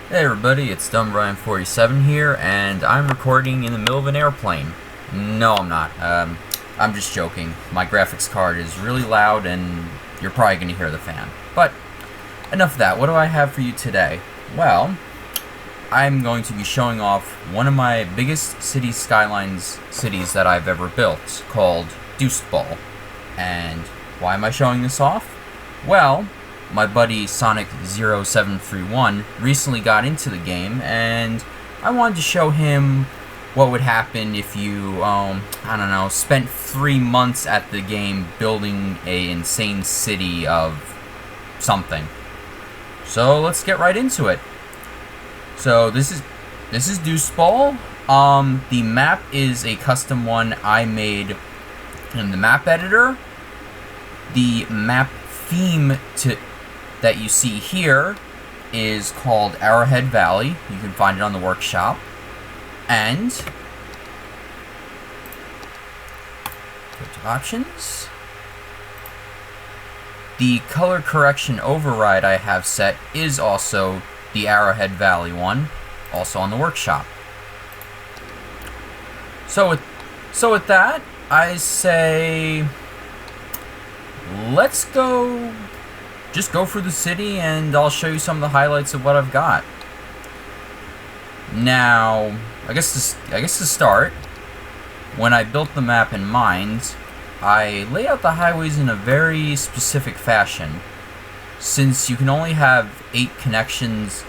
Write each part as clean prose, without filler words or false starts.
Hey everybody, it's DumbRyan47 here, and I'm recording in the middle of an airplane. No, I'm not. I'm just joking. My graphics card is really loud, and you're probably going to hear the fan. But, enough of that. What do I have for you today? Well, I'm going to be showing off one of my biggest Skylines cities that I've ever built, called Doost. And why am I showing this off? Well, my buddy Sonic0731 recently got into the game, and I wanted to show him what would happen if you, I don't know, spent 3 months at the game building a insane city of something. So let's get right into it. So this is Doost. The map is a custom one I made in the map editor. The map theme that you see here is called Arrowhead Valley. You can find it on the workshop. And go to options. The color correction override I have set is also the Arrowhead Valley one, also on the workshop. So with that, I say let's just go through the city, and I'll show you some of the highlights of what I've got. Now, I guess to start, when I built the map in mind, I laid out the highways in a very specific fashion. Since you can only have 8 connections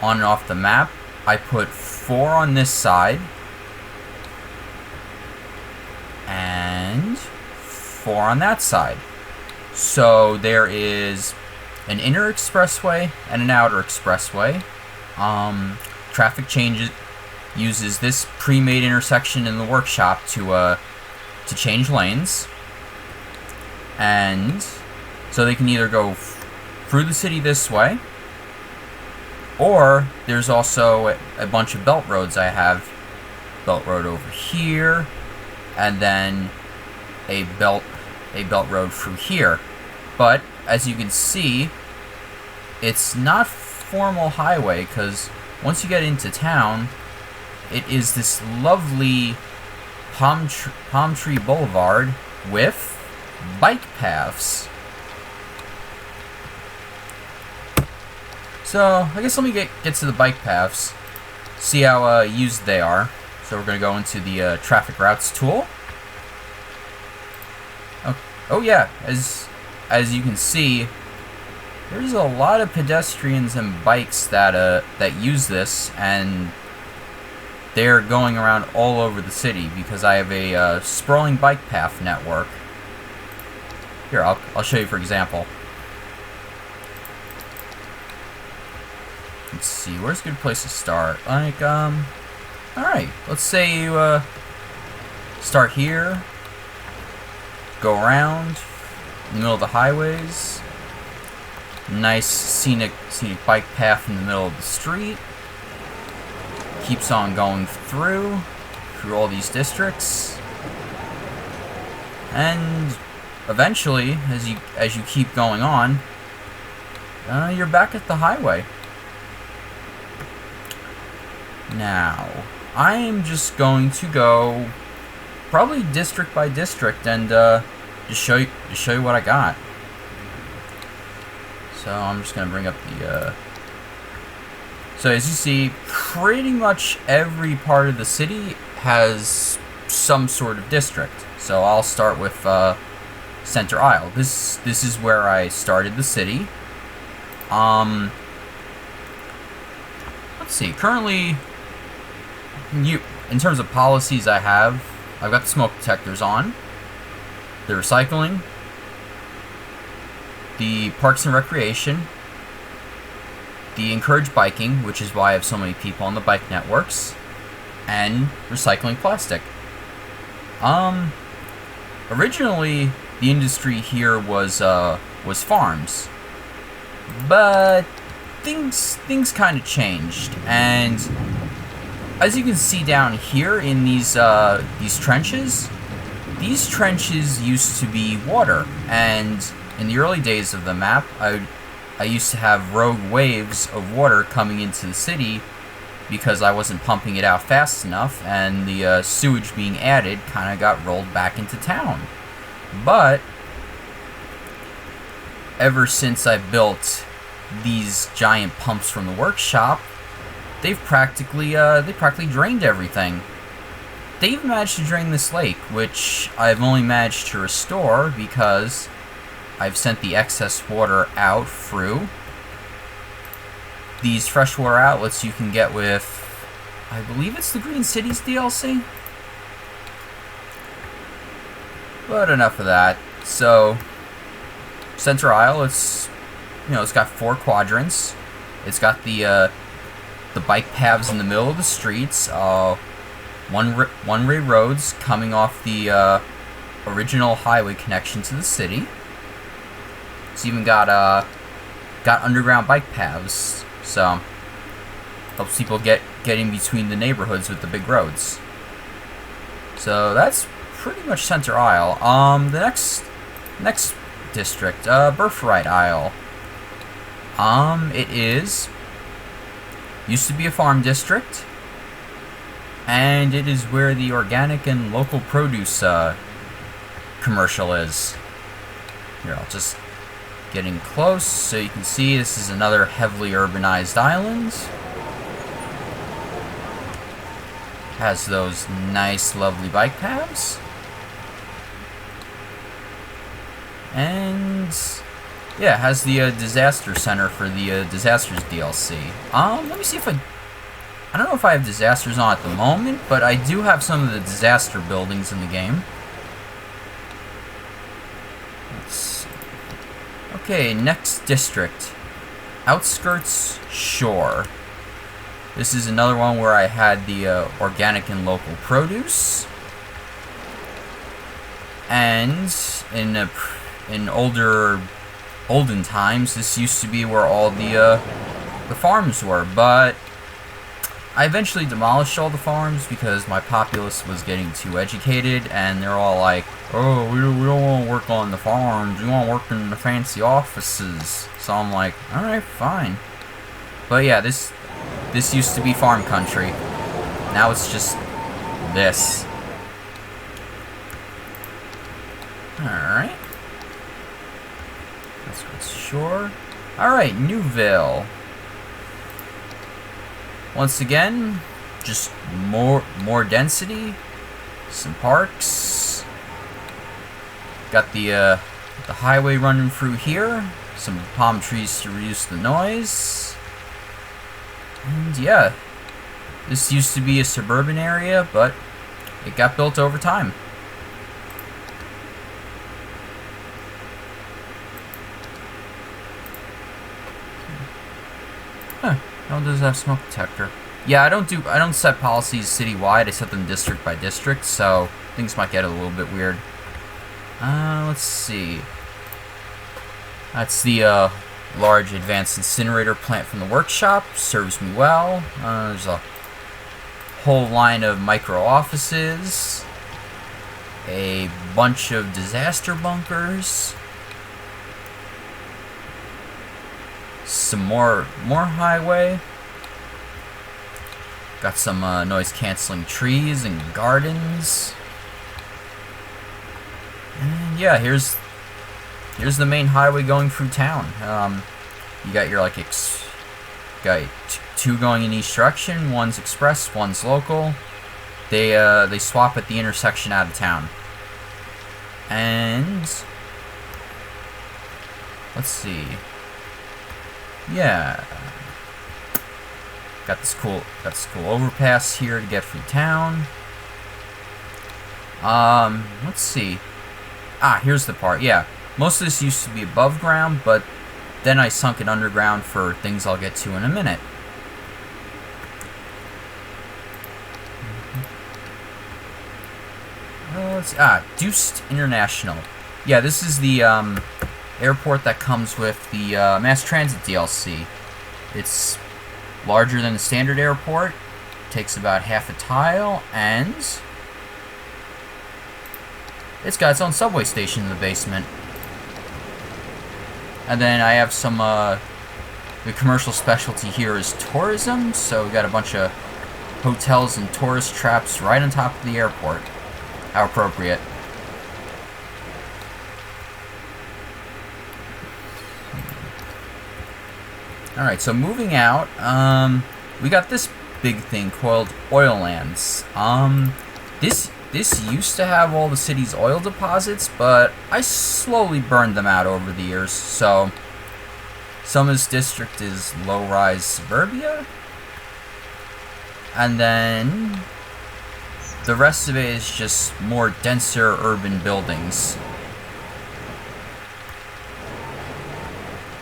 on and off the map, I put 4 on this side and 4 on that side. So there is an inner expressway and an outer expressway. Traffic uses this pre-made intersection in the workshop to change lanes, and so they can either go through the city this way, or there's also a bunch of belt roads. I have belt road over here, and then a belt road through here. But as you can see, it's not formal highway, because once you get into town, it is this lovely palm tree boulevard with bike paths. So I guess let me get to the bike paths, see how used they are. So we're going to go into the traffic routes tool. Oh yeah, as you can see, there's a lot of pedestrians and bikes that use this, and they're going around all over the city because I have a sprawling bike path network. Here, I'll show you for example. Let's see, where's a good place to start? Like, alright, let's say you start here, go around in the middle of the highways. Nice scenic bike path in the middle of the street. Keeps on going through all these districts, and eventually, as you keep going on, you're back at the highway. Now, I am just going to go probably district by district and just show you what I got. So I'm just going to bring up the... So as you see, pretty much every part of the city has some sort of district. So I'll start with Center Isle. This is where I started the city. Let's see. Currently, in terms of policies I've got the smoke detectors on, the recycling, the parks and recreation, the encourage biking, which is why I have so many people on the bike networks, and recycling plastic. Originally the industry here was farms, but things kind of changed, and as you can see down here in these trenches, these trenches used to be water, and in the early days of the map, I I used to have rogue waves of water coming into the city because I wasn't pumping it out fast enough, and the sewage being added kind of got rolled back into town. But ever since I've built these giant pumps from the workshop, they've practically drained everything. They even managed to drain this lake, which I've only managed to restore because I've sent the excess water out through these freshwater outlets you can get with, I believe it's the Green Cities DLC. But enough of that. So, Center Isle, it's got 4 quadrants. It's got the bike paths in the middle of the streets, one-way roads coming off the original highway connection to the city. It's even got underground bike paths, so helps people get in between the neighborhoods with the big roads. So that's pretty much Center Isle. The next district, Birthright Isle. It used to be a farm district, and it is where the organic and local produce commercial is. Here, I'll just getting close so you can see this is another heavily urbanized island. Has those nice, lovely bike paths. And yeah, it has the disaster center for the disasters DLC. Let me see if I don't know if I have disasters on at the moment, but I do have some of the disaster buildings in the game. Let's see. Okay, next district. Outskirts Shore. This is another one where I had the organic and local produce. And in olden times, this used to be where all the farms were, but I eventually demolished all the farms because my populace was getting too educated, and they're all like, oh, we don't want to work on the farms, we want to work in the fancy offices. So I'm like, alright, fine. But yeah, this used to be farm country. Now it's just this. Alright. That's what's sure. Alright, Newville. Once again, just more density, some parks. Got the highway running through here, some palm trees to reduce the noise. And yeah, this used to be a suburban area, but it got built over time. Huh. No one does have smoke detector. Yeah, I don't set policies citywide, I set them district by district, so things might get a little bit weird. Let's see. That's the large advanced incinerator plant from the workshop. Serves me well. There's a whole line of micro offices. A bunch of disaster bunkers. Some more highway. Got some noise canceling trees and gardens. And yeah, here's the main highway going through town. You got your got 2 going in each direction. One's express, one's local. They swap at the intersection out of town. And let's see. Yeah, got this cool overpass here to get through town. Let's see. Here's the part. Yeah, most of this used to be above ground, but then I sunk it underground for things I'll get to in a minute. Doost International. Yeah, this is the airport that comes with the mass transit DLC. It's larger than the standard airport, takes about half a tile, and it's got its own subway station in the basement. And then I have some The commercial specialty here is tourism, so we got a bunch of hotels and tourist traps right on top of the airport. How appropriate. Alright, so moving out, we got this big thing called oil lands. This used to have all the city's oil deposits, but I slowly burned them out over the years, so some of this district is low-rise suburbia, and then the rest of it is just more denser urban buildings.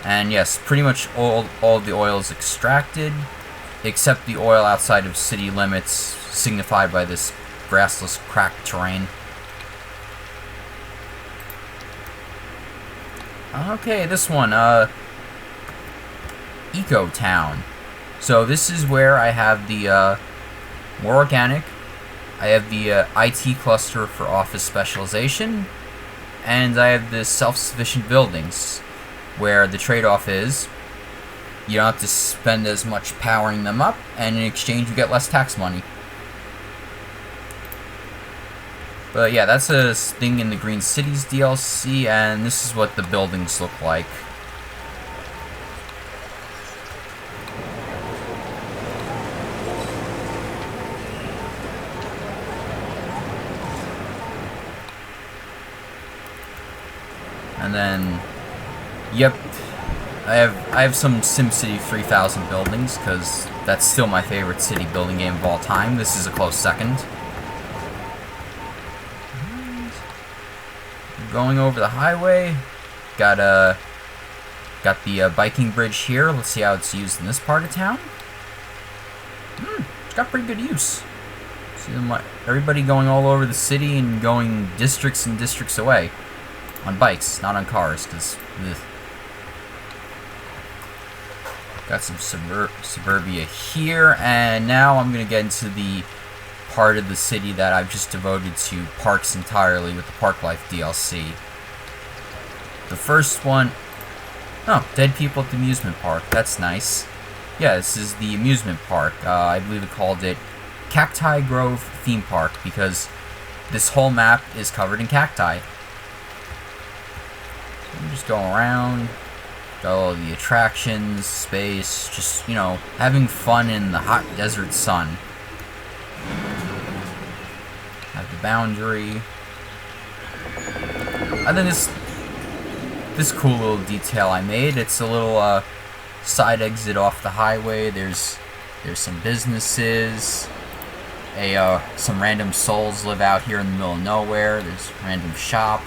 And yes, pretty much all the oil is extracted, except the oil outside of city limits, signified by this grassless, cracked terrain. Okay, this one, Eco Town. So this is where I have the more organic, I have the IT cluster for office specialization, and I have the self-sufficient buildings, where the trade-off is you don't have to spend as much powering them up, and in exchange you get less tax money. But yeah, that's a thing in the Green Cities DLC, and this is what the buildings look like. And then, yep, I have some SimCity 3000 buildings, because that's still my favorite city building game of all time. This is a close second. Going over the highway, got the biking bridge here. Let's see how it's used in this part of town. It's got pretty good use. See everybody going all over the city and going districts and districts away on bikes, not on cars, because got some suburbia here. And now I'm gonna get into the part of the city that I've just devoted to parks entirely with the Park Life DLC. The first one, oh, dead people at the amusement park. That's nice. Yeah, this is the amusement park. I believe it called it Cacti Grove Theme Park, because this whole map is covered in cacti. So I'm just going around, got all the attractions, space, just, you know, having fun in the hot desert sun. Have the boundary. And then this cool little detail I made. It's a little side exit off the highway. There's some businesses. Some random souls live out here in the middle of nowhere. There's a random shop.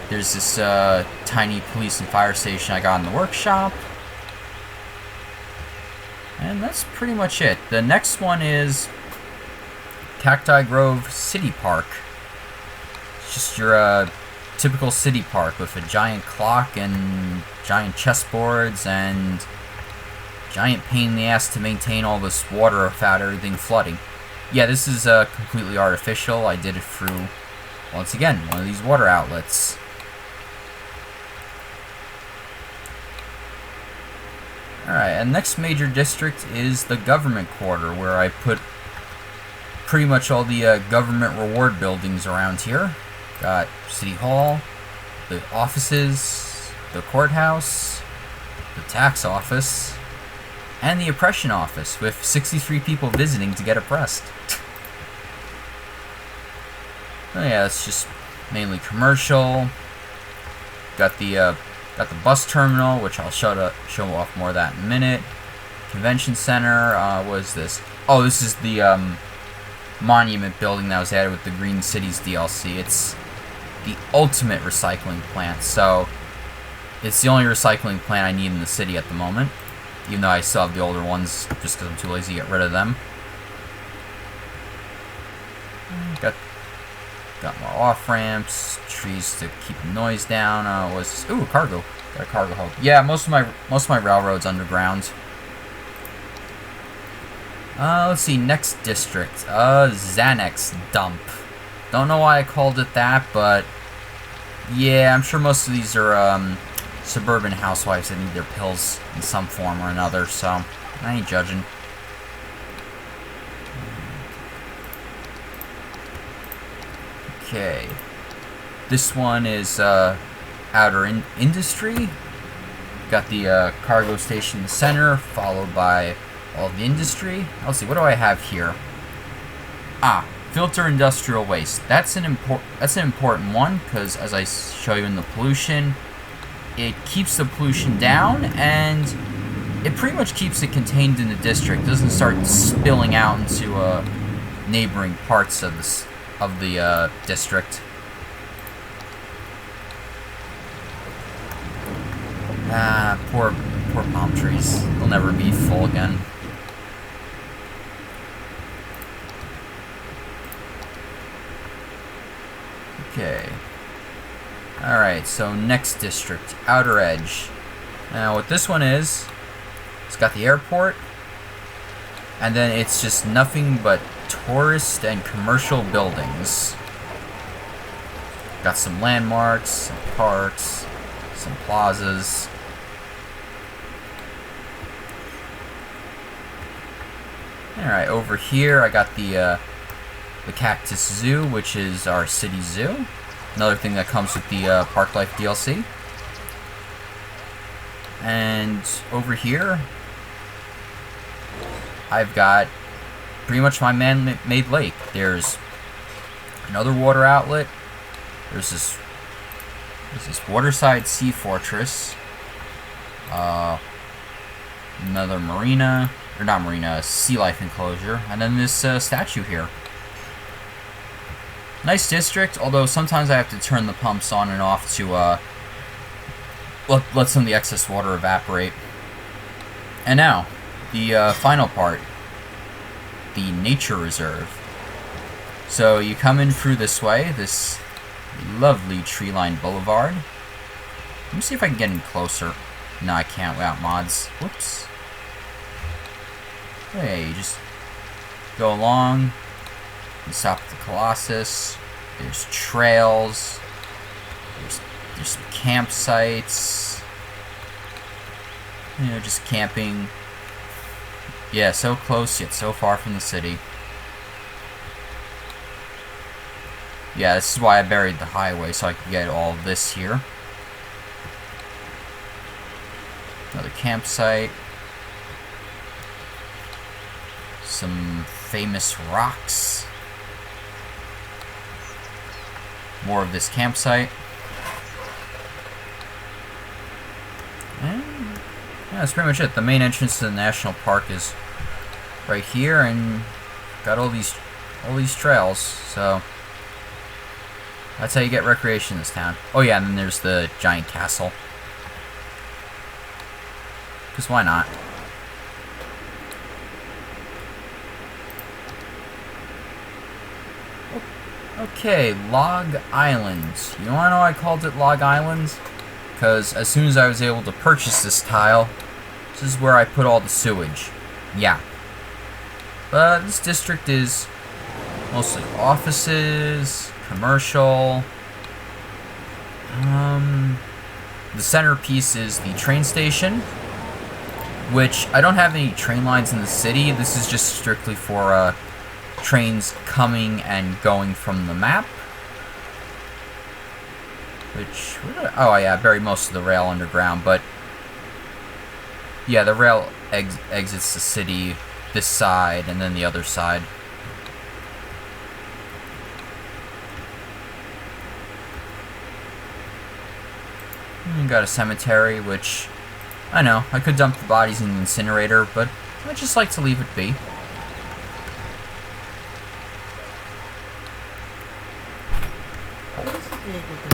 There's this tiny police and fire station I got in the workshop. And that's pretty much it. The next one is Cacti Grove City Park. It's just your typical city park with a giant clock and giant chessboards and giant pain in the ass to maintain all this water without everything flooding. Yeah, this is completely artificial. I did it through, once again, one of these water outlets. Alright, and next major district is the government quarter, where I put pretty much all the government reward buildings around here. Got City Hall, the offices, the courthouse, the tax office, and the oppression office, with 63 people visiting to get oppressed. Oh yeah, it's just mainly commercial. Got the bus terminal, which I'll show off more of that in a minute. Convention center. What is this? Oh, this is the monument building that was added with the Green Cities DLC. It's the ultimate recycling plant, so it's the only recycling plant I need in the city at the moment, even though I still have the older ones just because I'm too lazy to get rid of them. Got more off-ramps, trees to keep the noise down. Ooh, cargo. Got a cargo hub. Yeah, most of my railroad's underground. Let's see, next district. Xanex Dump. Don't know why I called it that, but yeah, I'm sure most of these are suburban housewives that need their pills in some form or another, so I ain't judging. Okay. This one is outer industry. Got the cargo station in the center, followed by all the industry. Let's see, what do I have here? Filter industrial waste. That's an important one, because as I show you in the pollution, it keeps the pollution down, and it pretty much keeps it contained in the district. It doesn't start spilling out into neighboring parts of the district. Poor palm trees. They'll never be full again. Okay. Alright, so next district, Outer Edge. Now what this one is, it's got the airport, and then it's just nothing but tourist and commercial buildings. Got some landmarks, some parks, some plazas. Alright, over here I got the Cactus Zoo, which is our city zoo. Another thing that comes with the Park Life DLC. And over here, I've got pretty much my man-made lake. There's another water outlet. There's this waterside sea fortress. Another marina, or not marina, sea life enclosure, and then this statue here. Nice district, although sometimes I have to turn the pumps on and off to let some of the excess water evaporate. And now, the final part, the nature reserve. So you come in through this way, this lovely tree-lined boulevard. Let me see if I can get in closer. No, I can't without mods. Whoops. Hey, you just go along. You stop at the Colossus. There's trails. There's some campsites. You know, just camping. Yeah, so close yet so far from the city. Yeah, this is why I buried the highway, so I could get all of this here. Another campsite. Some famous rocks. More of this campsite. And yeah, that's pretty much it. The main entrance to the national park is right here, and got all these trails. So that's how you get recreation in this town. Oh yeah, and then there's the giant castle. Because why not? Okay, Log Island. You wanna know why I called it Log Island? Because as soon as I was able to purchase this tile, this is where I put all the sewage. Yeah. But this district is mostly offices, commercial. The centerpiece is the train station, which I don't have any train lines in the city. This is just strictly for trains coming and going from the map. Which, oh yeah, I buried most of the rail underground, but yeah, the rail exits the city this side and then the other side. And got a cemetery, which I know I could dump the bodies in the incinerator, but I just like to leave it be.